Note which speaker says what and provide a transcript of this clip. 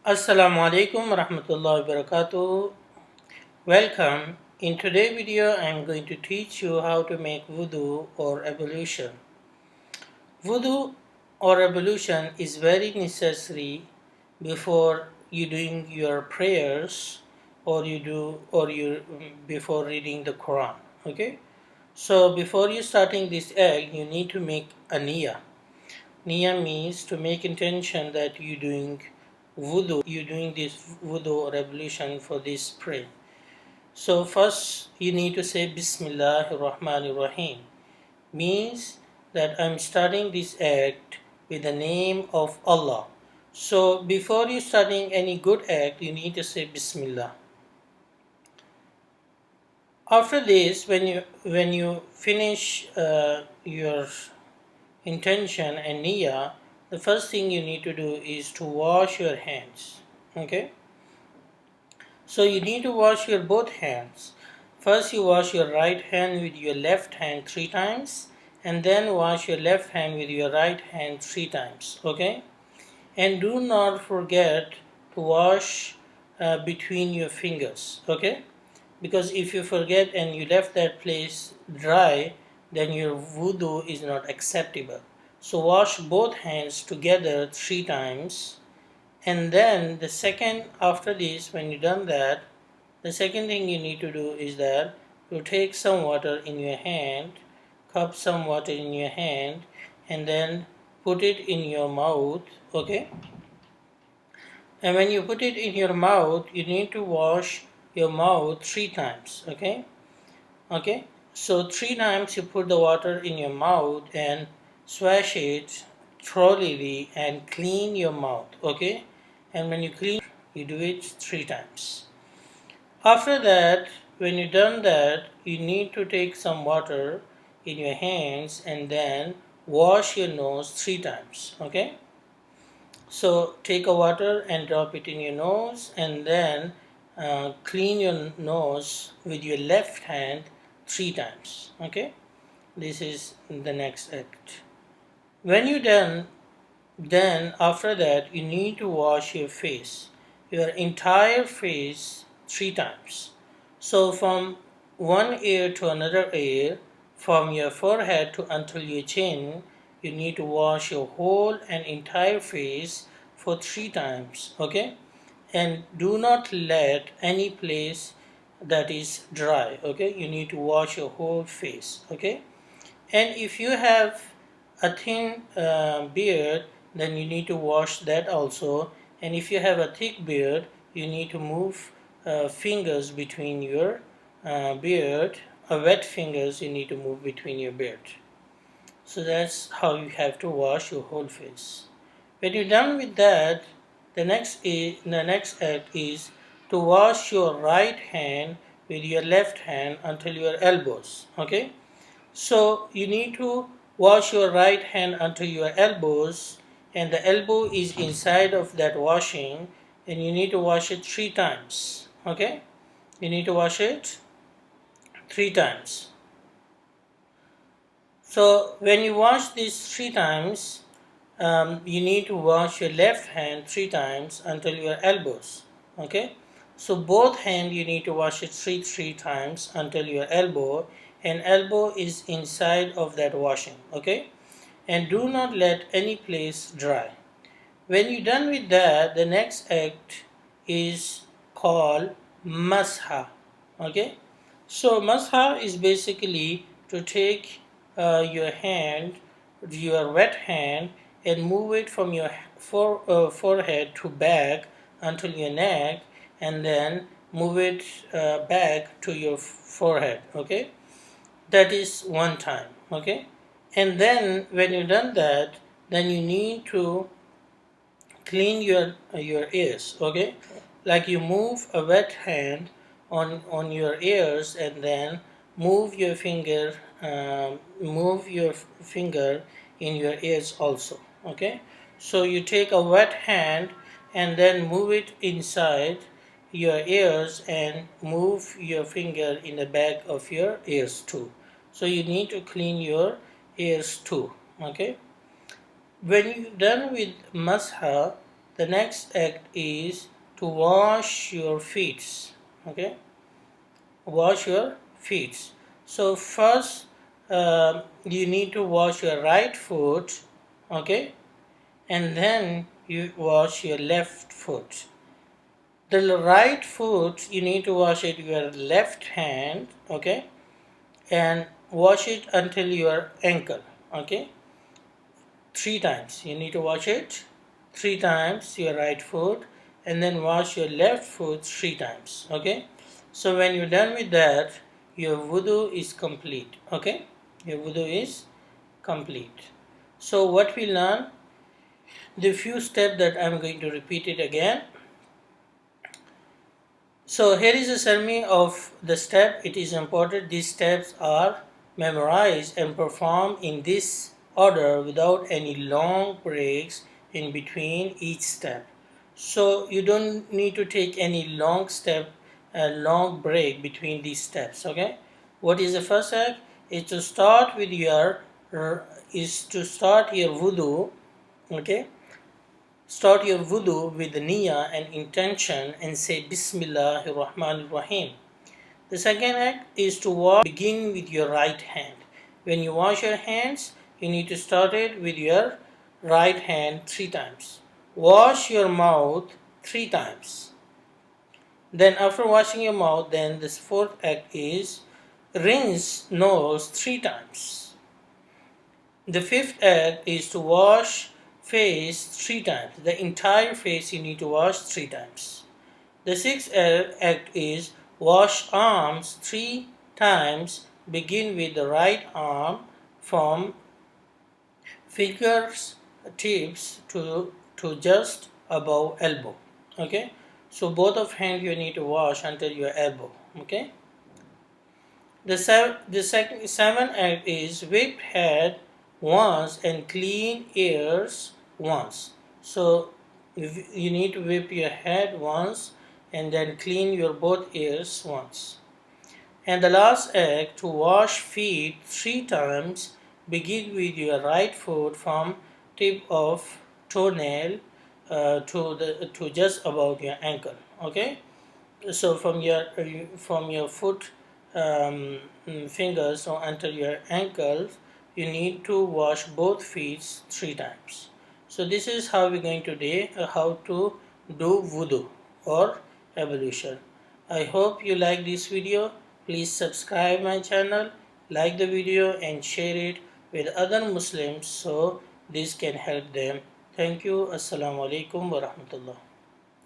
Speaker 1: Assalamu alaikum warahmatullahi wabarakatuh. Welcome. In today's video I am going to teach you how to make wudu or ablution. Wudu or ablution is very necessary before you doing your prayers or before reading the Quran. Okay? So before you starting this act you need to make a niyyah. Niyyah means to make intention that you doing this wudu or ablution for this prayer. So first you need to say Bismillahir Rahmanir Rahim, means that I'm starting this act with the name of Allah. So before you starting any good act you need to say Bismillah. After this, when you finish your intention and niyyah, the first thing you need to do is to wash your hands. Okay, so you need to wash your both hands. First you wash your right hand with your left hand 3 times, and then wash your left hand with your right hand 3 times. Okay, and do not forget to wash between your fingers. Okay, because if you forget and you left that place dry, then your wudu is not acceptable. So wash both hands together 3 times, and then the second, after this, when you done that, the second thing you need to do is that you take some water in your hand, cup some water in your hand, and then put it in your mouth. Okay, and when you put it in your mouth you need to wash your mouth 3 times. Okay, so 3 times you put the water in your mouth and swash it thoroughly and clean your mouth. Okay, and when you clean you do it 3 times. After that, when you done that, you need to take some water in your hands and then wash your nose 3 times. Okay, so take a water and drop it in your nose, and then clean your nose with your left hand 3 times. Okay, this is the next act. When you done, then after that you need to wash your face, your entire face 3 times. So from one ear to another ear, from your forehead to until your chin, you need to wash your whole and entire face for 3 times. Okay, and do not let any place that is dry. Okay, you need to wash your whole face. Okay, and if you have a thin beard, then you need to wash that also, and if you have a thick beard you need to move fingers between your beard, wet fingers you need to move between your beard. So that's how you have to wash your whole face. When you're done with that, the next act is to wash your right hand with your left hand until your elbows. Okay, so you need to wash your right hand until your elbows, and the elbow is inside of that washing, and you need to wash it 3 times. Okay, you need to wash it 3 times. So when you wash these 3 times, you need to wash your left hand 3 times until your elbows. Okay, so both hand you need to wash it three times until your elbow, and elbow is inside of that washing. Okay, and do not let any place dry. When you're done with that, the next act is called masha. Okay, so masha is basically to take your hand, your wet hand, and move it from your forehead to back until your neck, and then move it back to your forehead. Okay, that is one time. Okay, and then when you've done that, then you need to clean your ears. Okay, like you move a wet hand on your ears, and then move your finger in your ears also. Okay, so you take a wet hand and then move it inside your ears and move your finger in the back of your ears too. So you need to clean your ears too. Okay, when you're done with masha, the next act is to wash your feet. Okay, wash your feet. So first, you need to wash your right foot. Okay, and then you wash your left foot. The right foot you need to wash it with your left hand. Okay, and wash it until your ankle. Okay, 3 times you need to wash it 3 times your right foot, and then wash your left foot 3 times. Okay, so when you're done with that, your wudu is complete. Okay, your wudu is complete. So what we learn, the few steps that I'm going to repeat it again. So here is a summary of the step. It is important these steps are memorized and performed in this order without any long breaks in between each step. So you don't need to take any long break between these steps. Okay, what is the first step? Is to start with your wudu. Okay, start your wudu with the niyyah and intention and say Bismillahir Rahmanir Rahim. The second act is to begin with your right hand. When you wash your hands, you need to start it with your right hand 3 times. Wash your mouth 3 times. Then after washing your mouth, then this fourth act is rinse nose 3 times. The fifth act is to wash face 3 times. The entire face you need to wash 3 times. The sixth act is wash arms 3 times. Begin with the right arm from fingers tips to just above elbow. Okay, so both of hands you need to wash until your elbow. Okay, the seventh act is whip head once and clean ears once. So you need to whip your head once and then clean your both ears once. And the last act, to wash feet 3 times. Begin with your right foot from tip of toenail to just above your ankle. Okay, so from your foot fingers or until your ankles, you need to wash both feet 3 times. So this is how we're going today how to do wudu or ablution. I hope you like this video. Please subscribe my channel, like the video and share it with other Muslims so this can help them. Thank you. Assalamu alaikum wa rahmatullah.